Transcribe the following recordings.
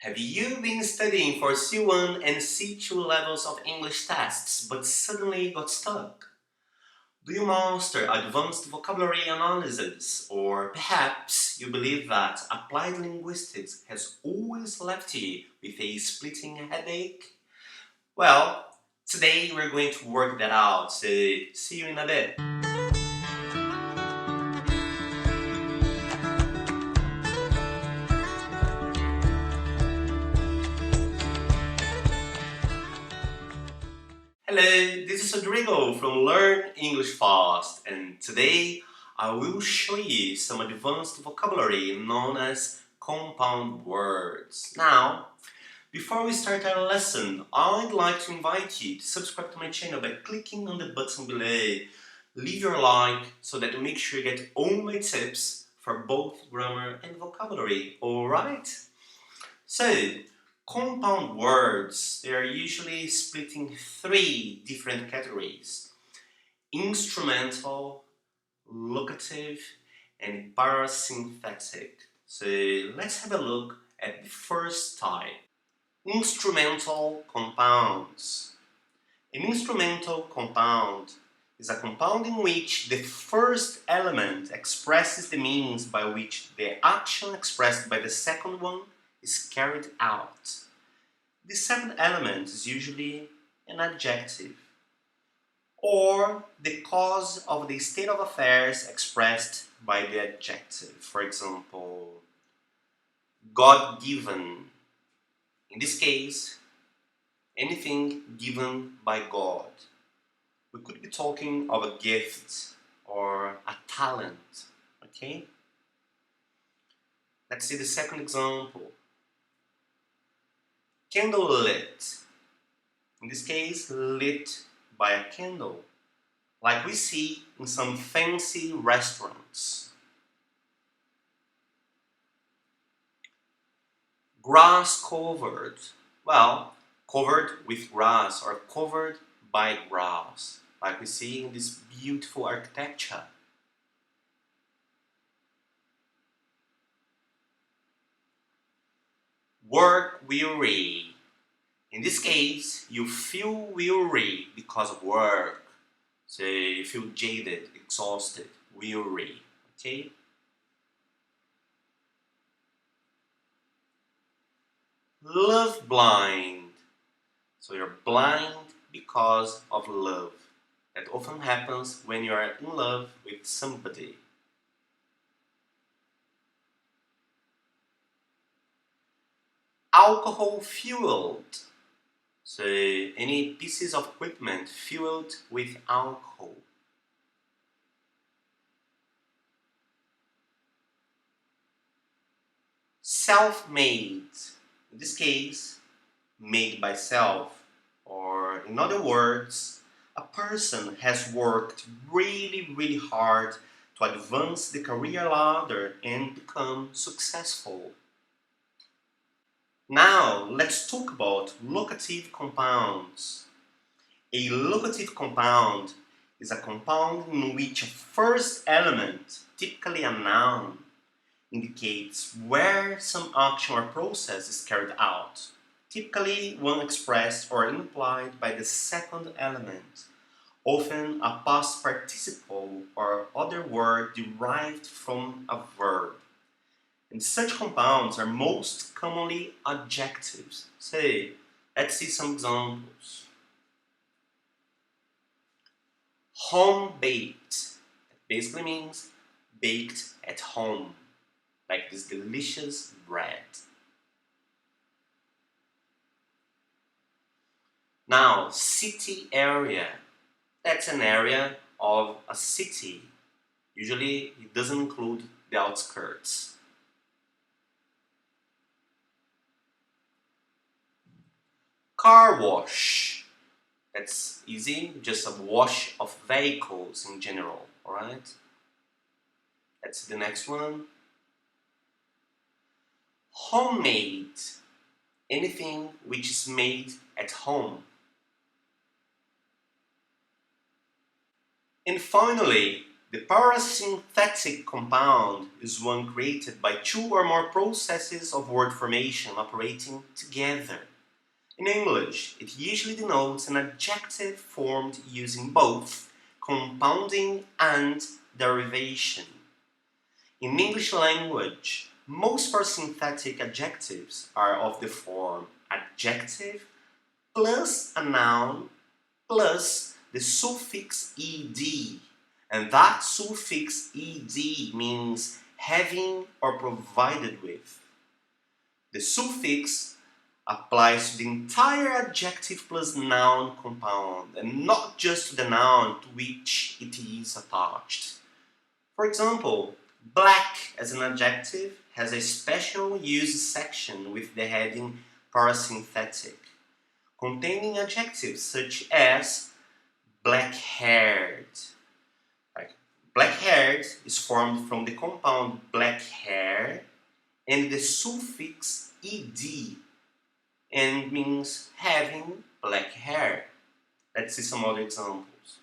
Have you been studying for C1 and C2 levels of English tests but suddenly got stuck? Do you master advanced vocabulary analysis, or perhaps you believe that applied linguistics has always left you with a splitting headache? Well, today we're going to work that out, so see you in a bit. Hello, this is Rodrigo from Learn English Fast, and today I will show you some advanced vocabulary known as compound words. Now, before we start our lesson, I'd like to invite you to subscribe to my channel by clicking on the button below. Leave your like so that you make sure you get all my tips for both grammar and vocabulary, alright? So, compound words, they are usually split in three different categories: instrumental, locative, and parasynthetic. So let's have a look at the first type. Instrumental compounds. An instrumental compound is a compound in which the first element expresses the means by which the action expressed by the second one is carried out. The second element is usually an adjective, or the cause of the state of affairs expressed by the adjective. For example, God-given. In this case, anything given by God. We could be talking of a gift or a talent, okay? Let's see the second example. CANDLELIT. In this case, lit by a candle, like we see in some fancy restaurants. Grass covered. Well, covered with grass or covered by grass, like we see in this beautiful architecture. Work weary. In this case, you feel weary because of work. So you feel jaded, exhausted, weary, okay? Love blind. So you're blind because of love. That often happens when you are in love with somebody. Alcohol fueled. So any pieces of equipment fueled with alcohol. Self-made. In this case, made by self. Or in other words, a person has worked really hard to advance the career ladder and become successful. Now, let's talk about locative compounds. A locative compound is a compound in which a first element, typically a noun, indicates where some action or process is carried out, typically one expressed or implied by the second element, often a past participle or other word derived from a verb. And such compounds are most commonly adjectives. So, let's see some examples. Home baked. It basically means baked at home, like this delicious bread. Now, city area. That's an area of a city. Usually, it doesn't include the outskirts. Car wash. That's easy, just a wash of vehicles in general, alright? Let's see the next one. Homemade. Anything which is made at home. And finally, The parasynthetic compound is one created by two or more processes of word formation operating together. In English, it usually denotes an adjective formed using both compounding and derivation. In English language, most parasynthetic adjectives are of the form adjective plus a noun plus the suffix ed. And that suffix ed means having or provided with. The suffix applies to the entire adjective plus noun compound and not just to the noun to which it is attached. For example, black as an adjective has a special use section with the heading parasynthetic, containing adjectives such as black-haired. Black-haired is formed from the compound black hair and the suffix ed and means having black hair. Let's see some other examples.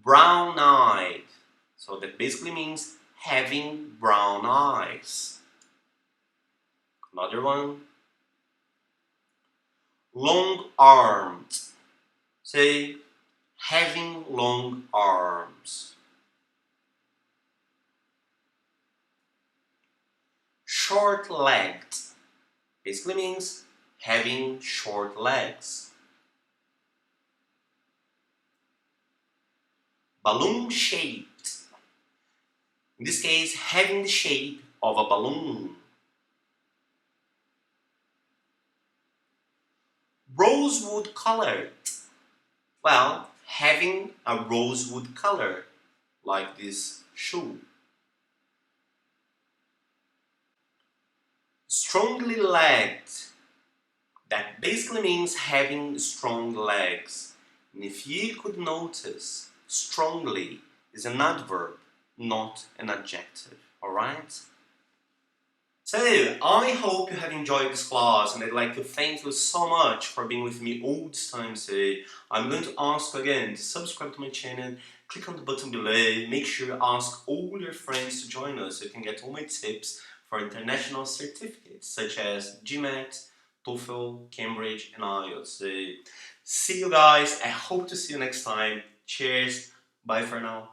Brown-eyed. So that basically means having brown eyes. Another one. Long-armed. Say, having long arms. Short-legged basically means having short legs. Balloon-shaped. In this case, having the shape of a balloon. Rosewood-colored. Well, having a rosewood color, like this shoe. Strongly legged. That basically means having strong legs. And if you could notice, strongly is an adverb, not an adjective. Alright? So, I hope you have enjoyed this class, and I'd like to thank you so much for being with me all this time today. I'm going to ask you again to subscribe to my channel, click on the button below, make sure you ask all your friends to join us so you can get all my tips for international certificates such as Gmat, Toefl, Cambridge and Ielts. So, see you guys, I hope to see you next time. Cheers, bye for now.